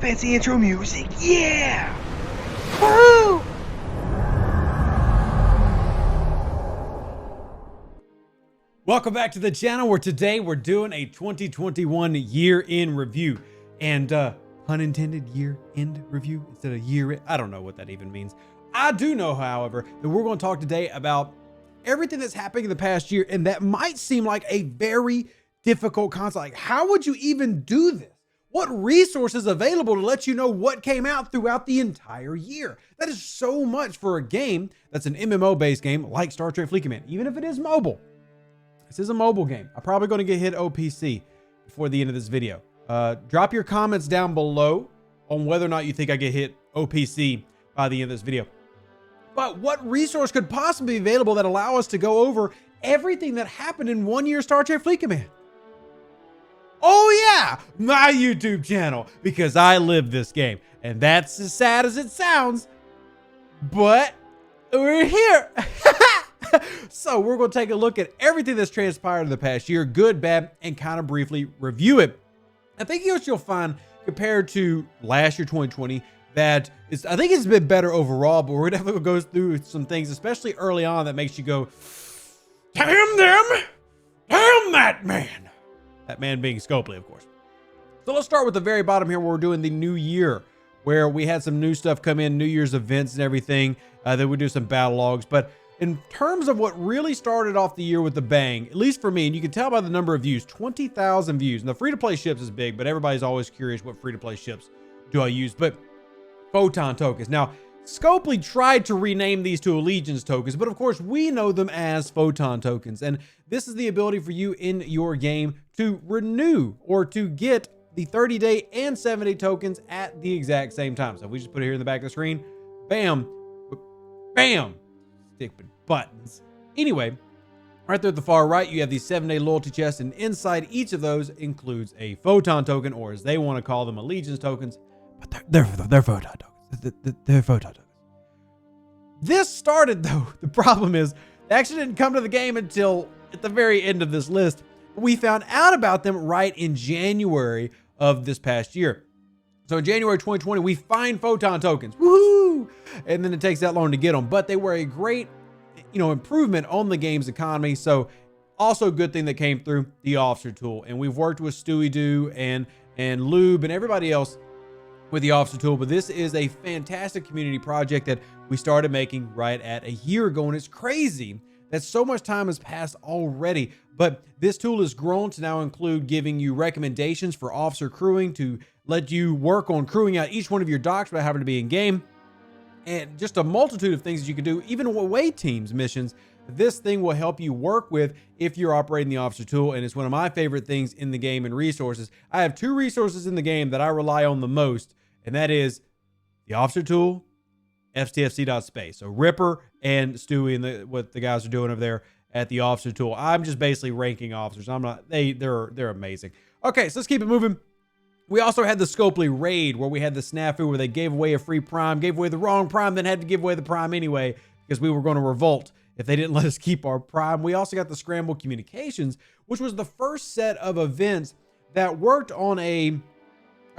fancy intro music. Yeah! Woo! Welcome back to the channel where today we're doing a 2021 year in review. And pun intended, year end review instead of year. I don't know what that even means. I do know, however, that we're going to talk today about everything that's happening in the past year. And that might seem like a very difficult concept. Like, how would you even do this? What resources available to let you know what came out throughout the entire year? That is so much for a game that's an MMO based game like Star Trek Fleet Command, even if it is mobile. This is a mobile game. I'm probably going to get hit OPC before the end of this video. Drop your comments down below on whether or not you think I get hit OPC by the end of this video. But what resource could possibly be available that allow us to go over everything that happened in 1 year Star Trek Fleet Command? Oh yeah, my YouTube channel, because I live this game. And that's as sad as it sounds, but we're here. So we're going to take a look at everything that's transpired in the past year, good, bad, and kind of briefly review it. I think what you'll find compared to last year, 2020, that is, I think it's been better overall, but we're definitely going to go through some things, especially early on, that makes you go, damn them, damn that man. That man being Scopely, of course. So let's start with the very bottom here where we're doing the new year, where we had some new stuff come in, New Year's events and everything. Then we do some battle logs. But in terms of what really started off the year with the bang, at least for me, and you can tell by the number of views, 20,000 views. And the free-to-play ships is big, but everybody's always curious what free-to-play ships do I use. But Photon tokens. Now, Scopely tried to rename these to Allegiance tokens, but of course we know them as Photon tokens. And this is the ability for you in your game to renew or to get the 30-day and 7-day tokens at the exact same time. So if we just put it here in the back of the screen, bam, bam, stupid buttons. Anyway, right there at the far right, you have these 7-day loyalty chests, and inside each of those includes a Photon token, or as they want to call them, Allegiance tokens, but they're Photon tokens. They're Photon tokens. This started, though, the problem is they actually didn't come to the game until at the very end of this list. We found out about them right in January of this past year. So in January 2020, we find Photon tokens. Woohoo! And then it takes that long to get them, but they were a great, improvement on the game's economy. So also a good thing that came through the officer tool. And we've worked with Stewie Doo and Lube and everybody else with the officer tool, but this is a fantastic community project that we started making right at a year ago, and it's crazy that so much time has passed already. But this tool has grown to now include giving you recommendations for officer crewing, to let you work on crewing out each one of your docks without having to be in game, and just a multitude of things that you can do, even away teams missions. This thing will help you work with if you're operating the officer tool, and it's one of my favorite things in the game and resources. I have two resources in the game that I rely on the most, and that is the officer tool, STFC.space. So Ripper and Stewie and what the guys are doing over there at the officer tool. I'm just basically ranking officers. I'm not, they're amazing. Okay, so let's keep it moving. We also had the Scopely raid where we had the snafu where they gave away a free prime, gave away the wrong prime, then had to give away the prime anyway because we were going to revolt if they didn't let us keep our prime. We also got the scramble communications, which was the first set of events that worked on a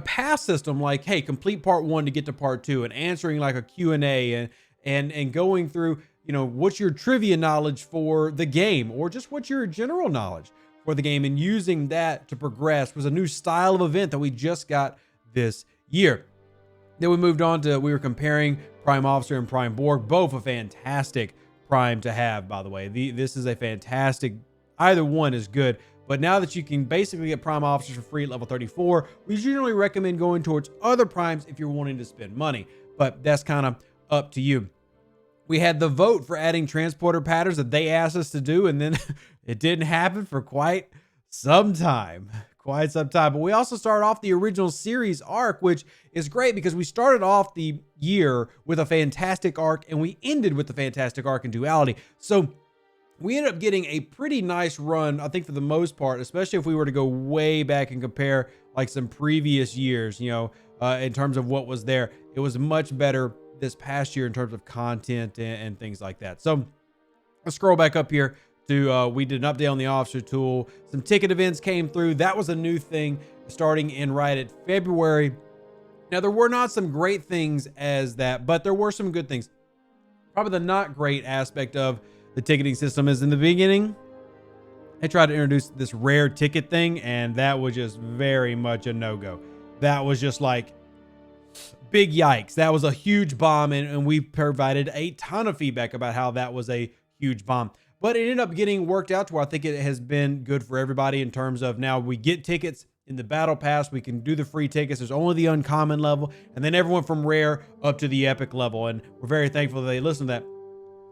pass system, like, hey, complete part 1 to get to part 2, and answering like a Q&A and going through, what's your trivia knowledge for the game, or just what's your general knowledge for the game, and using that to progress was a new style of event that we just got this year. Then we moved on to, we were comparing Prime Officer and Prime Borg, both a fantastic prime to have, by the way. This is a fantastic, either one is good. But now that you can basically get Prime Officers for free at level 34, we generally recommend going towards other primes if you're wanting to spend money. But that's kind of up to you. We had the vote for adding transporter patterns that they asked us to do, and then it didn't happen for quite some time. But we also started off the original series arc, which is great because we started off the year with a fantastic arc, and we ended with the fantastic arc in Duality. So we ended up getting a pretty nice run, I think, for the most part, especially if we were to go way back and compare like some previous years, in terms of what was there. It was much better this past year in terms of content and things like that. So let's scroll back up here to, we did an update on the officer tool. Some ticket events came through. That was a new thing starting in right at February Now, there were not some great things as that, but there were some good things. Probably the not great aspect of the ticketing system is in the beginning, they tried to introduce this rare ticket thing, and that was just very much a no-go. That was just like, big yikes. That was a huge bomb, and we provided a ton of feedback about how that was a huge bomb. But it ended up getting worked out to where I think it has been good for everybody in terms of now we get tickets in the battle pass. We can do the free tickets. There's only the uncommon level, and then everyone from rare up to the epic level. And we're very thankful that they listened to that.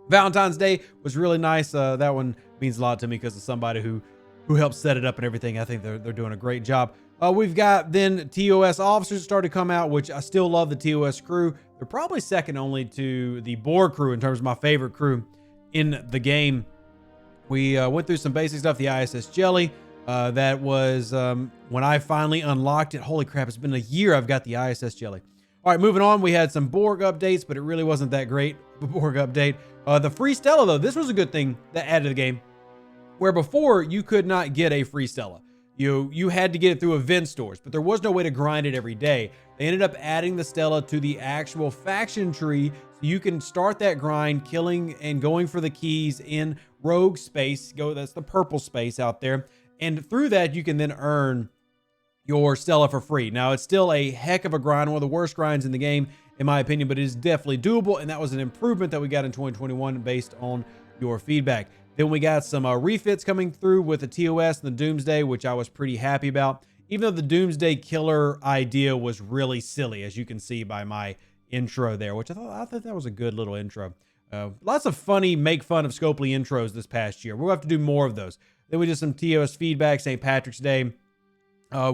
Valentine's Day was really nice. That one means a lot to me because of somebody who helped set it up and everything. I think they're doing a great job. We've got then TOS officers started to come out, which I still love the TOS crew. They're probably second only to the Boar crew in terms of my favorite crew in the game. We went through some basic stuff. The ISS Jelly, that was when I finally unlocked it. Holy crap, it's been a year I've got the ISS Jelly. All right, moving on. We had some Borg updates, but it really wasn't that great. The Borg update. The free Stella, though, this was a good thing that added to the game, where before you could not get a free Stella. You had to get it through event stores, but there was no way to grind it every day. They ended up adding the Stella to the actual faction tree, so you can start that grind, killing and going for the keys in Rogue space. That's the purple space out there. And through that, you can then earn your Stella for free. Now, it's still a heck of a grind, one of the worst grinds in the game, in my opinion, but it is definitely doable, and that was an improvement that we got in 2021 based on your feedback. Then we got some refits coming through with the TOS and the Doomsday, which I was pretty happy about, even though the Doomsday killer idea was really silly, as you can see by my intro there, which I thought that was a good little intro. Lots of funny make fun of Scopely intros this past year. We'll have to do more of those. Then we did some TOS feedback, St. Patrick's Day.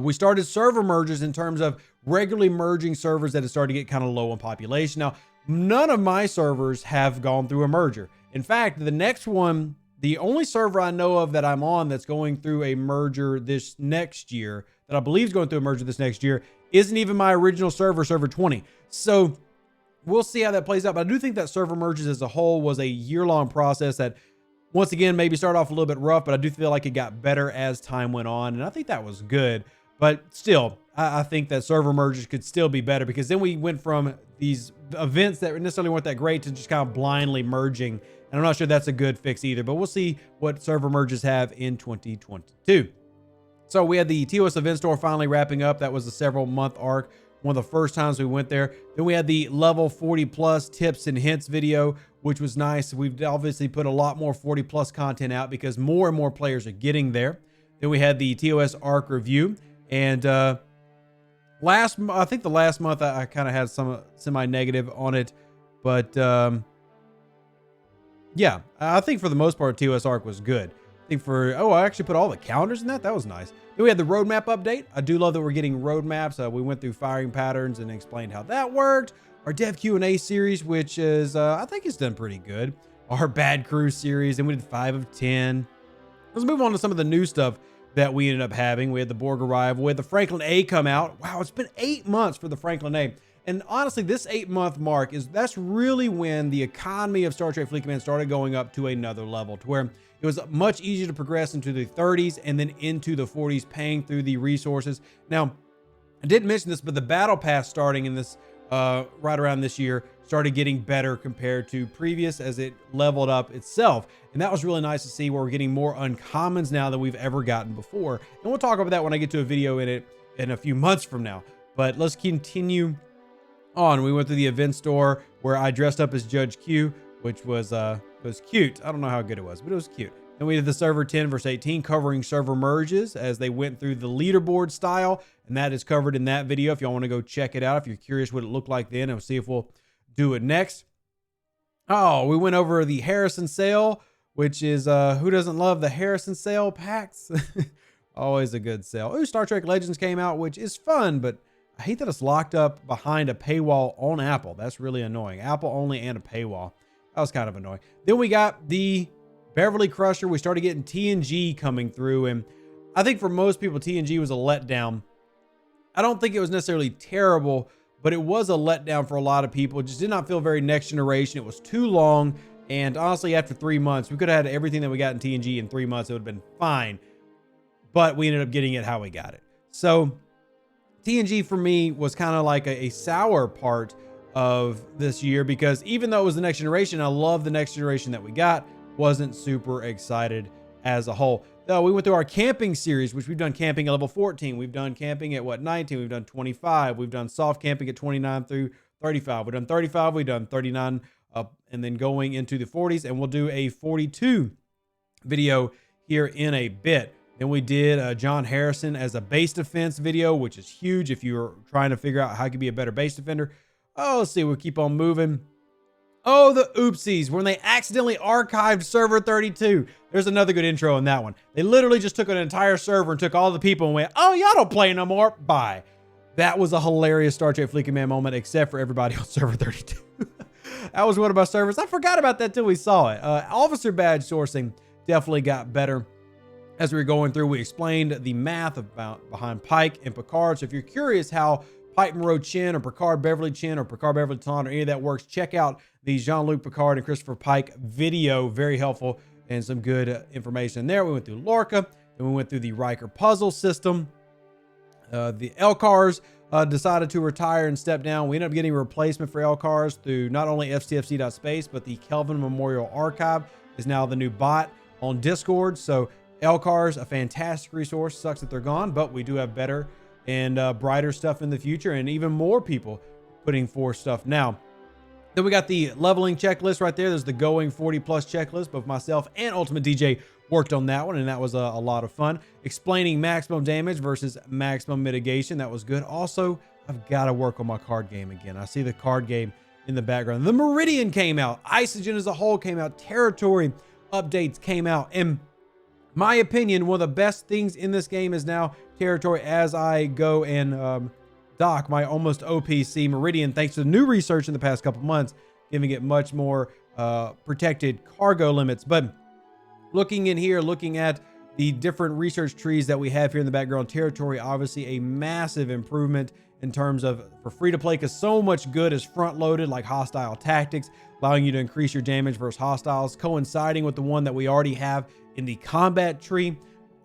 We started server merges in terms of regularly merging servers that had started to get kind of low in population. Now, none of my servers have gone through a merger. In fact, the next one, the only server I know of that I'm on that's going through a merger this next year, that I believe is going through a merger this next year, isn't even my original server, server 20. So we'll see how that plays out. But I do think that server merges as a whole was a year-long process that, once again, maybe started off a little bit rough, but I do feel like it got better as time went on. And I think that was good. But still, I think that server merges could still be better, because then we went from these events that necessarily weren't that great to just kind of blindly merging. And I'm not sure that's a good fix either, but we'll see what server merges have in 2022. So we had the TOS event store finally wrapping up. That was a several month arc. One of the first times we went there. Then we had the level 40 plus tips and hints video, which was nice. We've obviously put a lot more 40 plus content out because more and more players are getting there. Then we had the TOS arc review. And I think the last month I kind of had some semi-negative on it, but yeah, I think for the most part, TOS arc was good. I think I actually put all the calendars in that. That was nice. Then we had the roadmap update. I do love that we're getting roadmaps. We went through firing patterns and explained how that worked. Our dev Q&A series, which is, I think it's done pretty good. Our bad crew series, and we did 5 of 10. Let's move on to some of the new stuff that we ended up having. We had the Borg arrival. We had the Franklin A come out. Wow, it's been 8 months for the Franklin A. And honestly, this 8-month mark that's really when the economy of Star Trek Fleet Command started going up to another level, to where it was much easier to progress into the 30s and then into the 40s, paying through the resources. Now, I didn't mention this, but the battle pass starting in this right around this year started getting better compared to previous as it leveled up itself. And that was really nice to see, where we're getting more uncommons now than we've ever gotten before. And we'll talk about that when I get to a video in it in a few months from now. But let's continue on. We went to the event store where I dressed up as Judge Q, which was cute. I don't know how good it was, but it was cute. Then we did the server 10 versus 18, covering server merges as they went through the leaderboard style. And that is covered in that video if y'all want to go check it out, if you're curious what it looked like then, and we'll see if we'll do it next. Oh, we went over the Harrison sale, which is, who doesn't love the Harrison sale packs? Always a good sale. Ooh, Star Trek Legends came out, which is fun, but I hate that it's locked up behind a paywall on Apple. That's really annoying. Apple only and a paywall. That was kind of annoying. Then we got the Beverly Crusher. We started getting TNG coming through, and I think for most people, TNG was a letdown. I don't think it was necessarily terrible, but it was a letdown for a lot of people. It just did not feel very next generation. It was too long, and honestly, after 3 months, we could have had everything that we got in TNG in 3 months. It would have been fine, but we ended up getting it how we got it. So TNG for me was kind of like a sour part of this year, because even though it was the next generation, I love the next generation that we got, wasn't super excited as a whole. Though we went through our camping series, which we've done camping at level 14. We've done camping at 19. We've done 25. We've done soft camping at 29 through 35. We've done 35. We've done 39 up, and then going into the 40s. And we'll do a 42 video here in a bit. Then we did John Harrison as a base defense video, which is huge if you're trying to figure out how you can be a better base defender. Oh, let's see. We'll keep on moving. Oh, the oopsies, when they accidentally archived server 32. There's another good intro in that one. They literally just took an entire server and took all the people and went, oh, y'all don't play no more. Bye. That was a hilarious Star Trek Fleet Command moment, except for everybody on server 32. That was one of my servers. I forgot about that till we saw it. Officer badge sourcing definitely got better. As we were going through, we explained the math behind Pike and Picard. So if you're curious how Pike Moreau Chin or Picard Beverly Chin or Picard Beverly Ton or any of that works, check out the Jean-Luc Picard and Christopher Pike video. Very helpful and some good information there. We went through Lorca, then we went through the Riker puzzle system. The LCARs decided to retire and step down. We ended up getting a replacement for LCARs through not only STFC.space, but the Kelvin Memorial Archive is now the new bot on Discord. So LCARs, a fantastic resource. Sucks that they're gone, but we do have better and brighter stuff in the future, and even more people putting forth stuff now. Then we got the leveling checklist right there. There's the going 40 plus checklist. Both myself and Ultimate DJ worked on that one, and that was a lot of fun. Explaining maximum damage versus maximum mitigation. That was good. Also, I've got to work on my card game again. I see the card game in the background. The Meridian came out. Isogen as a whole came out. Territory updates came out. And my opinion, one of the best things in this game is now Territory, as I go and dock my almost OPC Meridian, thanks to the new research in the past couple months, giving it much more protected cargo limits. But looking in here, looking at the different research trees that we have here in the background, Territory, obviously a massive improvement in terms of for free to play, because so much good is front loaded, like hostile tactics, allowing you to increase your damage versus hostiles, coinciding with the one that we already have in the combat tree.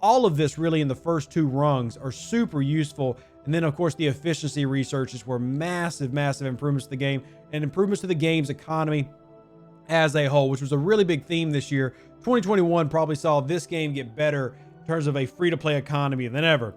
All of this really in the first two rungs are super useful. And then of course the efficiency researches were massive improvements to the game and improvements to the game's economy as a whole, which was a really big theme this year. 2021 probably saw this game get better in terms of a free-to-play economy than ever.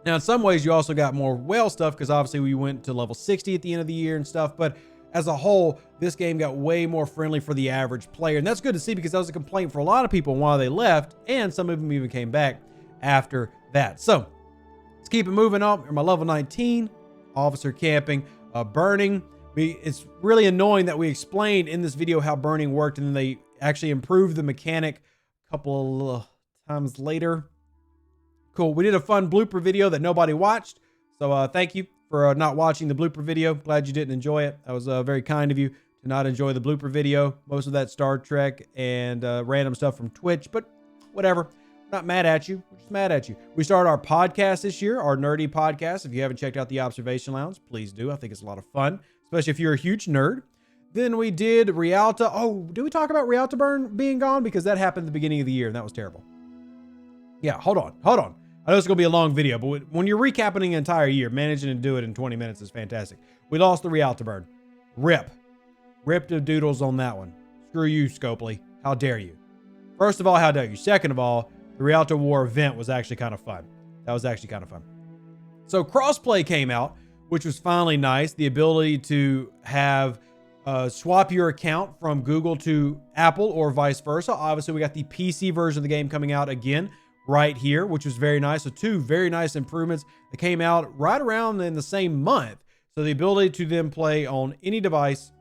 Now in some ways you also got more whale stuff, because obviously we went to level 60 at the end of the year and stuff, but as a whole, this game got way more friendly for the average player. And that's good to see, because that was a complaint for a lot of people while they left, and some of them even came back after that. So let's keep it moving on. My level 19, officer camping, burning. It's really annoying that we explained in this video how burning worked, and then they actually improved the mechanic a couple of times later. Cool. We did a fun blooper video that nobody watched. So thank you for not watching the blooper video. Glad you didn't enjoy it. That was very kind of you to not enjoy the blooper video. Most of that Star Trek and random stuff from Twitch, but whatever. We're not mad at you. We're just mad at you. We started our podcast this year, our nerdy podcast. If you haven't checked out the Observation Lounge, please do. I think it's a lot of fun, especially if you're a huge nerd. Then we did Realta. Oh, did we talk about Realta Burn being gone? Because that happened at the beginning of the year, and that was terrible. Yeah, hold on. I know it's going to be a long video, but when you're recapping an entire year, managing to do it in 20 minutes is fantastic. We lost the Realta Burn. Rip the doodles on that one. Screw you, Scopely. How dare you? First of all, how dare you? Second of all, the Realta War event was actually kind of fun. That was actually kind of fun. So crossplay came out, which was finally nice. The ability to have swap your account from Google to Apple or vice versa. Obviously, we got the PC version of the game coming out again right here, which was very nice. So two very nice improvements that came out right around in the same month. So the ability to then play on any device,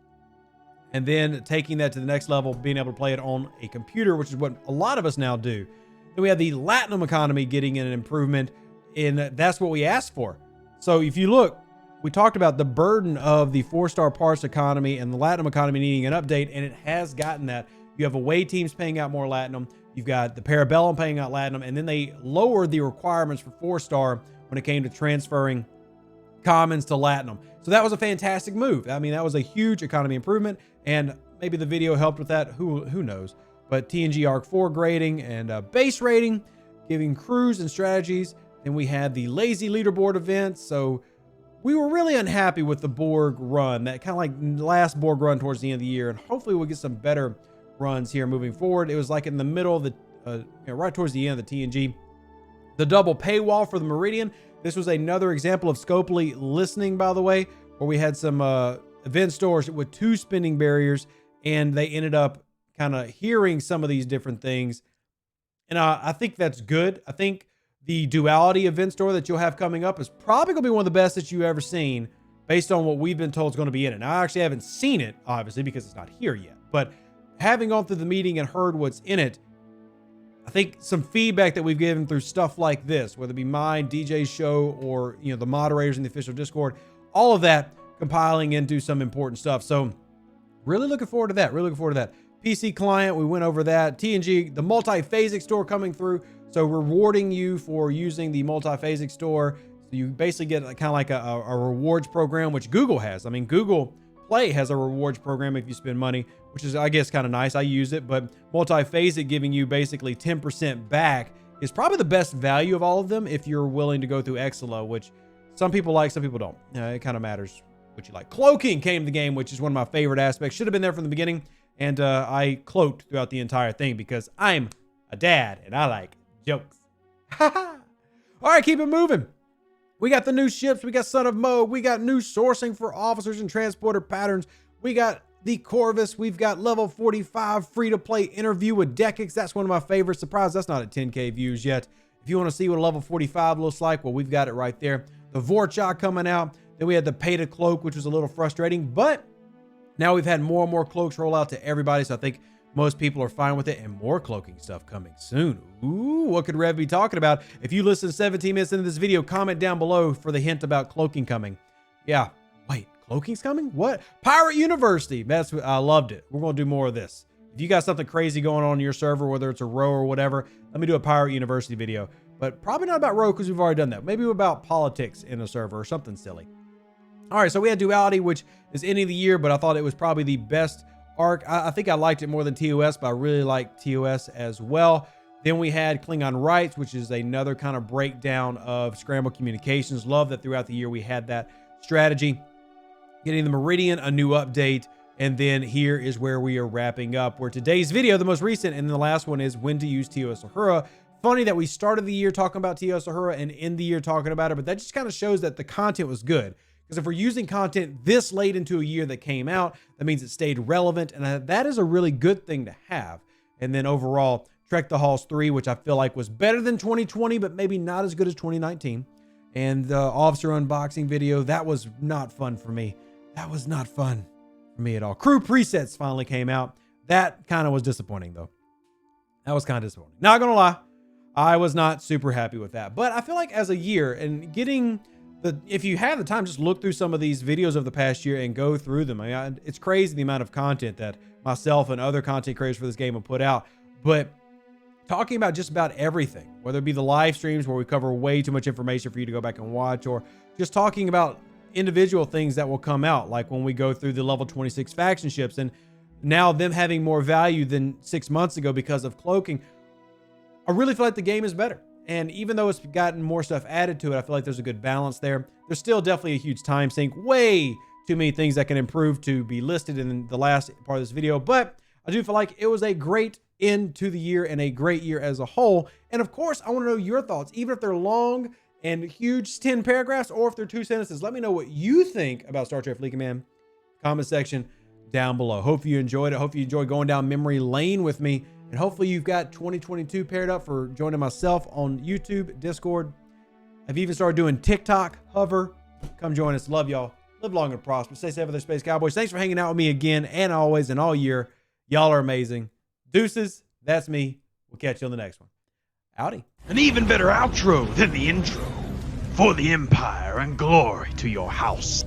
and then taking that to the next level, being able to play it on a computer, which is what a lot of us now do. Then we have the Latinum economy getting an improvement, and that's what we asked for. So if you look, we talked about the burden of the 4-star parts economy and the Latinum economy needing an update, and it has gotten that. You have away teams paying out more Latinum. You've got the Parabellum paying out Latinum, and then they lowered the requirements for 4-star when it came to transferring commons to Latinum. So that was a fantastic move. I mean, that was a huge economy improvement, and maybe the video helped with that. Who knows? But TNG Arc 4 grading and base rating, giving crews and strategies Then we had the lazy leaderboard event. So we were really unhappy with the Borg run, that kind of like last Borg run towards the end of the year. And hopefully we'll get some better runs here moving forward. It was like in the middle of the, right towards the end of the TNG. The double paywall for the Meridian. This was another example of Scopely listening, by the way, where we had some event stores with 2 spending barriers, and they ended up kind of hearing some of these different things. And I think that's good. I think the duality event store that you'll have coming up is probably going to be one of the best that you've ever seen based on what we've been told is going to be in it. Now, I actually haven't seen it, obviously, because it's not here yet. But having gone through the meeting and heard what's in it, I think some feedback that we've given through stuff like this, whether it be mine, DJ's show, or the moderators in the official Discord, all of that compiling into some important stuff. So really looking forward to that. Really looking forward to that. PC client, we went over that. TNG, the multi-phasic store coming through. So rewarding you for using the multi-phasic store. So you basically get kind of like a rewards program, which Google has. I mean, Google Play has a rewards program if you spend money, which is, I guess, kind of nice. I use it, but multi-phasic giving you basically 10% back is probably the best value of all of them if you're willing to go through Exilo, which some people like, some people don't. It kind of matters what you like. Cloaking came to the game, which is one of my favorite aspects. Should have been there from the beginning, and I cloaked throughout the entire thing because I'm a dad and I like jokes. All right, keep it moving. We got the new ships. We got Son of Mode. We got new sourcing for officers and transporter patterns. We got the Corvus. We've got level 45 free-to-play interview with Dekix. That's one of my favorites. Surprised that's not at 10K views yet. If you want to see what a level 45 looks like, well, we've got it right there. The Vorchok coming out. Then we had the pay to cloak, which was a little frustrating, but now we've had more and more cloaks roll out to everybody. So I think most people are fine with it, and more cloaking stuff coming soon. Ooh, what could Rev be talking about? If you listen 17 minutes into this video, comment down below for the hint about cloaking coming. Yeah, wait, cloaking's coming? What? Pirate University. I loved it. We're going to do more of this. If you got something crazy going on in your server, whether it's a row or whatever, let me do a Pirate University video. But probably not about row because we've already done that. Maybe about politics in a server or something silly. All right, so we had Duality, which is ending the year, but I thought it was probably the best arc. I think I liked it more than TOS, but I really like TOS as well. Then we had Klingon Rights, which is another kind of breakdown of scrambled communications. Love that throughout the year we had that strategy. Getting the Meridian, a new update. And then here is where we are wrapping up, where today's video, the most recent and the last one, is when to use TOS Uhura. Funny that we started the year talking about TOS Uhura and end the year talking about it, but that just kind of shows that the content was good. Because if we're using content this late into a year that came out, that means it stayed relevant. And that is a really good thing to have. And then overall, Trek the Halls 3, which I feel like was better than 2020, but maybe not as good as 2019. And the officer unboxing video, that was not fun for me. That was not fun for me at all. Crew presets finally came out. That kind of was disappointing, though. That was kind of disappointing. Not going to lie, I was not super happy with that. But I feel like as a year and getting... if you have the time, just look through some of these videos of the past year and go through them. I mean, it's crazy the amount of content that myself and other content creators for this game have put out. But talking about just about everything, whether it be the live streams where we cover way too much information for you to go back and watch, or just talking about individual things that will come out, like when we go through the level 26 faction ships and now them having more value than 6 months ago because of cloaking. I really feel like the game is better. And even though it's gotten more stuff added to it, I feel like there's a good balance there. There's still definitely a huge time sink. Way too many things that can improve to be listed in the last part of this video. But I do feel like it was a great end to the year and a great year as a whole. And of course, I want to know your thoughts, even if they're long and huge 10 paragraphs or if they're 2 sentences. Let me know what you think about Star Trek Fleet Command. Comment section down below. Hope you enjoyed it. Hope you enjoyed going down memory lane with me. And hopefully you've got 2022 paired up for joining myself on YouTube, Discord. I've even started doing TikTok, Hover. Come join us. Love y'all. Live long and prosper. Stay safe with their Space Cowboys. Thanks for hanging out with me again and always and all year. Y'all are amazing. Deuces, that's me. We'll catch you on the next one. Howdy. An even better outro than the intro. For the Empire and glory to your house.